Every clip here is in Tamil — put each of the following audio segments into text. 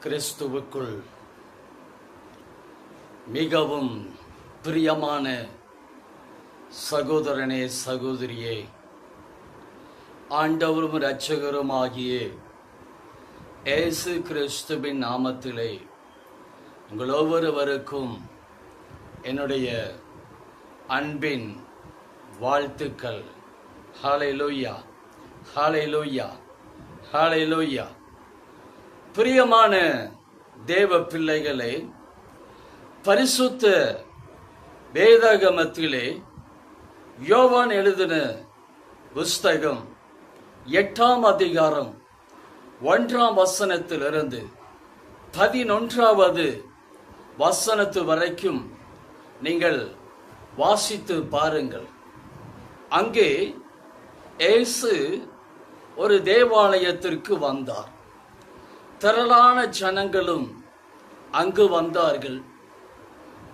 கிறிஸ்துவுக்குள் மிகவும் பிரியமான சகோதரனே, சகோதரியே, ஆண்டவரும் இரட்சகருமாகிய இயேசு கிறிஸ்துவின் நாமத்திலே உங்கள் ஒவ்வொருவருக்கும் என்னுடைய அன்பின் வாழ்த்துக்கள். ஹல்லேலூயா, ஹல்லேலூயா, ஹல்லேலூயா. பிரியமான தேவ பிள்ளைகளே, பரிசுத்த வேதாகமத்திலே யோவான் எழுதின புஸ்தகம் 8ஆம் அதிகாரம் 1ஆம் வசனத்திலிருந்து 11வது வசனத்து வரைக்கும் நீங்கள் வாசித்து பாருங்கள். அங்கே இயேசு ஒரு தேவாலயத்திற்கு வந்தார். திரளான ஜனங்களும் அங்கு வந்தார்கள்.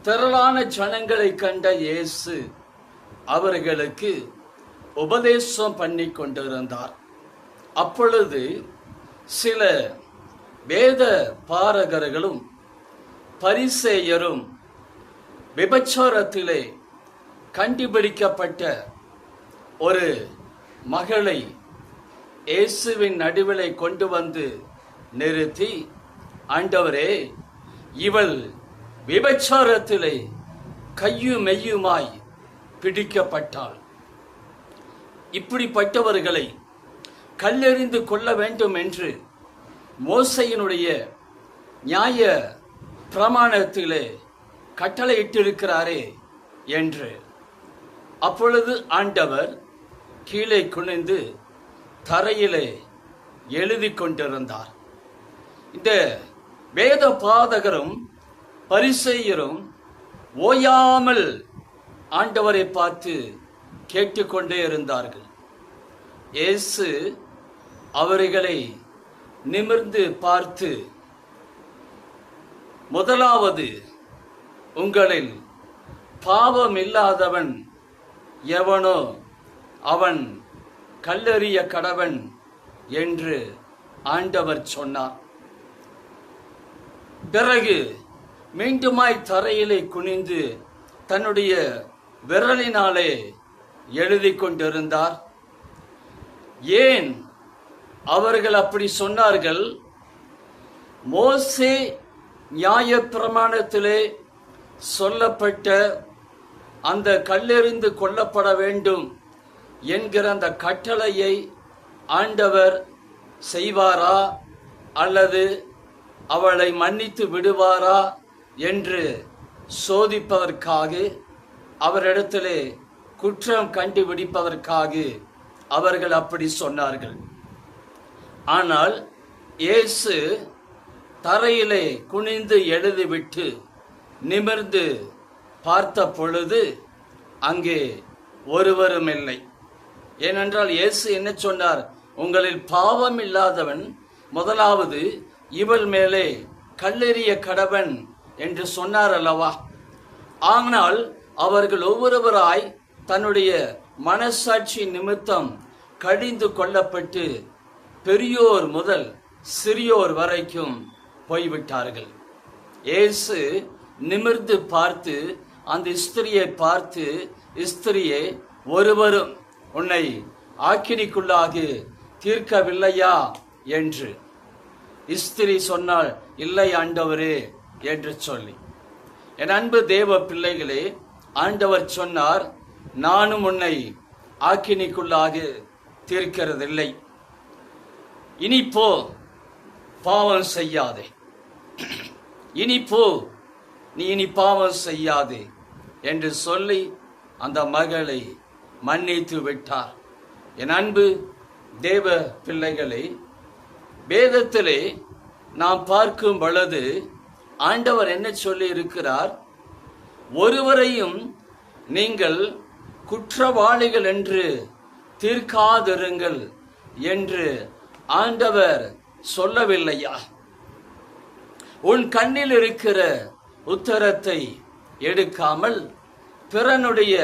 திரளான ஜனங்களை கண்ட இயேசு அவர்களுக்கு உபதேசம் பண்ணி கொண்டிருந்தார். அப்பொழுது சில வேத பாரகர்களும் பரிசேயரும் விபச்சாரத்திலே கண்டுபிடிக்கப்பட்ட ஒரு மகளை இயேசுவின் நடுவிலே கொண்டு வந்து நிறுத்தி, ஆண்டவரே, இவள் விபச்சாரத்திலே கையும் மெய்யுமாய் பிடிக்கப்பட்டாள். இப்படிப்பட்டவர்களை கல்லெறிந்து கொள்ள வேண்டும் என்று மோசையினுடைய நியாய பிரமாணத்திலே கட்டளையிட்டிருக்கிறாரே என்று. அப்பொழுது ஆண்டவர் கீழே குனிந்து தரையிலே எழுதி கொண்டிருந்தார். இந்த வேத பாதகரும் பரிசேயரும் ஓயாமல் ஆண்டவரை பார்த்து கேட்டுக்கொண்டே இருந்தார்கள். இயேசு அவர்களை நிமிர்ந்து பார்த்து, முதலாவது உங்களில் பாவம் இல்லாதவன் எவனோ அவன் கல்லெறிய கடவன் என்று ஆண்டவர் சொன்னார். பிறகு மீண்டுமாய் தரையிலே குனிந்து தன்னுடைய விரலினாலே எழுதி கொண்டிருந்தார். ஏன் அவர்கள் அப்படி சொன்னார்கள்? மோசே நியாய பிரமாணத்திலே சொல்லப்பட்ட அந்த கல்லெறிந்து கொல்லப்பட வேண்டும் என்கிற அந்த கட்டளையை ஆண்டவர் செய்வாரா அல்லது அவளை மன்னித்து விடுவாரா என்று சோதிப்பதற்காக, அவரிடத்திலே குற்றம் கண்டுபிடிப்பதற்காக அவர்கள் அப்படி சொன்னார்கள். ஆனால் இயேசு தரையிலே குனிந்து எழுதிவிட்டு நிமிர்ந்து பார்த்த பொழுது அங்கே ஒருவரும் இல்லை. ஏனென்றால் இயேசு என்ன சொன்னார்? உங்களில் பாவம் இல்லாதவன் முதலாவது இவள் மேலே கல்லெறிய கடவன் என்று சொன்னார் அல்லவா? ஆனால் அவர்கள் ஒவ்வொருவராய் தன்னுடைய மனசாட்சி நிமித்தம் கடிந்து கொள்ளப்பட்டு பெரியோர் முதல் சிறியோர் வரைக்கும் போய்விட்டார்கள். இயேசு நிமிர்ந்து பார்த்து அந்த ஸ்திரியை பார்த்து, ஸ்திரியே, ஒருவரும் உன்னை ஆக்கினிக்குள்ளாக தீர்க்கவில்லையா என்று. ஸ்திரி சொன்னாள், இல்லை ஆண்டவரே என்று சொல்லி. என் அன்பு தேவ பிள்ளைகளே, ஆண்டவர் சொன்னார், நானும் உன்னை ஆக்கினிக்குள்ளாக தீர்க்கிறதில்லை. இனி போ, பாவம் செய்யாதே. இனி போ, நீ இனி பாவம் செய்யாதே என்று சொல்லி அந்த மகளை மன்னித்து விட்டார். என் அன்பு தேவ பிள்ளைகளே, வேதத்திலே நாம் பார்க்கும் பொழுது ஆண்டவர் என்ன சொல்லி இருக்கிறார்? ஒருவரையும் நீங்கள் குற்றவாளிகள் என்று தீர்க்காதிருங்கள் என்று ஆண்டவர் சொல்லவில்லையா? உன் கண்ணில் இருக்கிற உத்தரத்தை எடுக்காமல் பிறனுடைய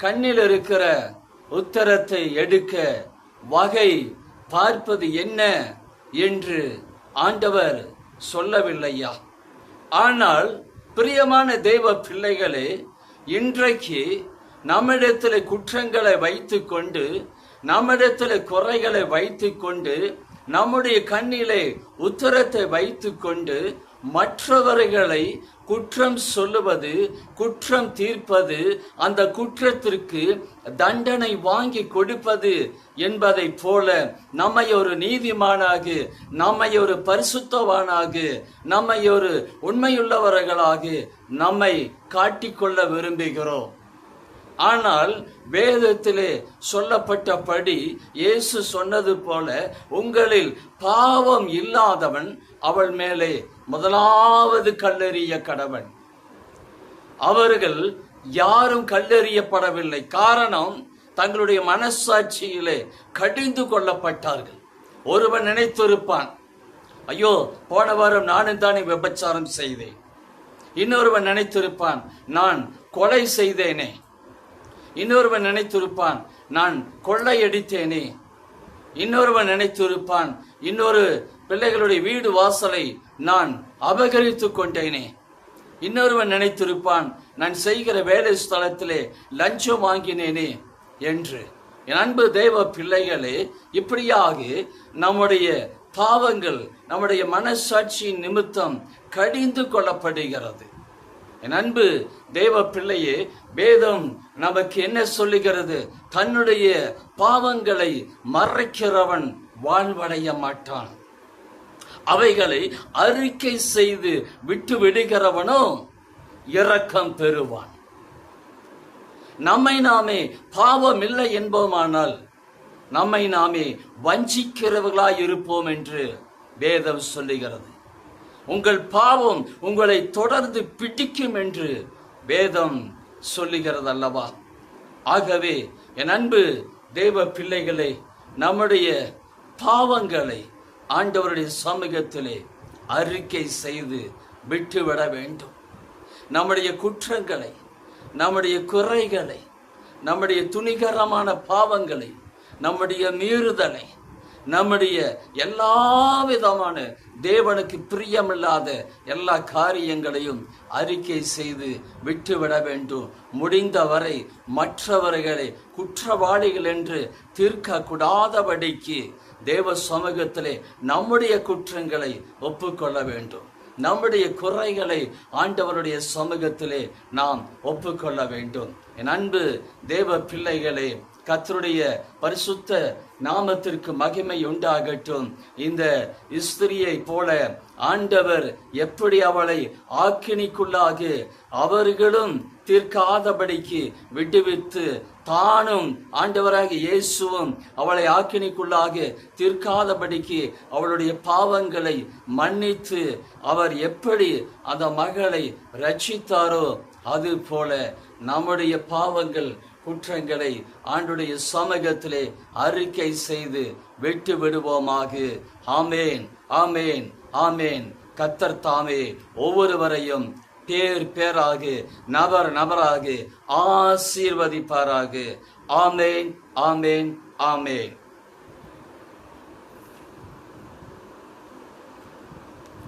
கண்ணில் இருக்கிற உத்தரத்தை எடுக்க வகை பார்ப்பது என்ன என்று ஆண்டவர் சொல்லவில்லையா? ஆனால் பிரியமான தேவ பிள்ளைகளே, இன்றைக்கு நம்மிடத்தில் குற்றங்களை வைத்துக்கொண்டு, நம்மிடத்தில் குறைகளை வைத்துக்கொண்டு, நம்முடைய கண்ணிலே உத்தரத்தை வைத்துக்கொண்டு மற்றவர்களை குற்றம் சொல்லுவது, குற்றம் தீர்ப்பது, அந்த குற்றத்திற்கு தண்டனை வாங்கி கொடுப்பது என்பதை போல நம்மை ஒரு நீதிமானாக, நம்மை ஒரு பரிசுத்தவானாக, நம்மை ஒரு உண்மையுள்ளவர்களாக நம்மை காட்டிக்கொள்ள விரும்புகிறோம். ஆனால் வேதத்திலே சொல்லப்பட்டபடி இயேசு சொன்னது போல, உங்களில் பாவம் இல்லாதவன் அவள் மேலே முதலாவது கல்லெறிய கடவன். அவர்கள் யாரும் கல்லெறியப்படவில்லை. காரணம், தங்களுடைய மனசாட்சியிலே கடிந்து கொள்ளப்பட்டார்கள். ஒருவன் நினைத்திருப்பான், ஐயோ போன வாரம் நானும் தானே விபச்சாரம் செய்தேன். இன்னொருவன் நினைத்திருப்பான், நான் கொலை செய்தேனே. இன்னொருவன் நினைத்திருப்பான், நான் கொள்ளையடித்தேனே. இன்னொருவன் நினைத்திருப்பான், இன்னொரு பிள்ளைகளுடைய வீடு வாசலை நான் அபகரித்து கொண்டேனே. இன்னொருவன் நினைத்திருப்பான், நான் செய்கிற வேலை ஸ்தலத்திலே லஞ்சம் வாங்கினேனே என்று. என் அன்பு தேவ பிள்ளைகளே, இப்படியாக நம்முடைய பாவங்கள் நம்முடைய மனசாட்சியின் நிமித்தம் கடிந்து கொள்ளப்படுகிறது. என் அன்பு தேவ பிள்ளையே, வேதம் நமக்கு என்ன சொல்லுகிறது? தன்னுடைய பாவங்களை மறைக்கிறவன் வாழ்வடைய மாட்டான். அவைகளை அறிக்கை செய்து விட்டு விடுகிறவனோ இரக்கம் பெறுவான். நம்மை நாமே பாவம் இல்லை என்போமானால் நம்மை நாமே வஞ்சிக்கிறவர்களாய் இருப்போம் என்று வேதம் சொல்லுகிறது. உங்கள் பாவம் உங்களை தொடர்ந்து பிடிக்கும் என்று வேதம் சொல்லுகிறது அல்லவா? ஆகவே என் அன்பு தேவ பிள்ளைகளை, நம்முடைய பாவங்களை ஆண்டவருடைய சமூகத்திலே அறிக்கை செய்து விட்டுவிட வேண்டும். நம்முடைய குற்றங்களை, நம்முடைய குறைகளை, நம்முடைய துணிகரமான பாவங்களை, நம்முடைய மீறுதலை, நம்முடைய எல்லா விதமான தேவனுக்கு பிரியமில்லாத எல்லா காரியங்களையும் அறிக்கை செய்து விட்டுவிட வேண்டும். முடிந்தவரை மற்றவர்களை குற்றவாளிகள் என்று தீர்க்க கூடாதபடிக்கு தேவ சமூகத்திலே நம்முடைய குற்றங்களை ஒப்புக்கொள்ள வேண்டும். நம்முடைய குறைகளை ஆண்டவருடைய சமூகத்திலே நாம் ஒப்புக்கொள்ள வேண்டும். என் அன்பு தேவ பிள்ளைகளே, கர்த்தருடைய பரிசுத்த நாமத்திற்கு மகிமை உண்டாகட்டும். இந்த ஸ்திரியை போல ஆண்டவர் எப்படி அவளை ஆக்கினிக்குள்ளாக அவர்களும் தீர்க்காதபடிக்கு விடுவித்து, தானும் ஆண்டவராக இயேசுவும் அவளை ஆக்கினிக்குள்ளாக தீர்க்காதபடிக்கு அவளுடைய பாவங்களை மன்னித்து அவர் எப்படி அந்த மகளை ரட்சித்தாரோ, அது போல நம்முடைய பாவங்கள் குற்றங்களை ஆண்டுடைய சமூகத்திலே அறிக்கை செய்து விட்டு விடுவோமாக. ஆமேன், ஆமேன், ஆமேன். கர்த்தர் தாமே ஒவ்வொருவரையும் பேர் பேராக, நபர் நபராக ஆசீர்வதிப்பாராக. ஆமேன், ஆமேன், ஆமேன்.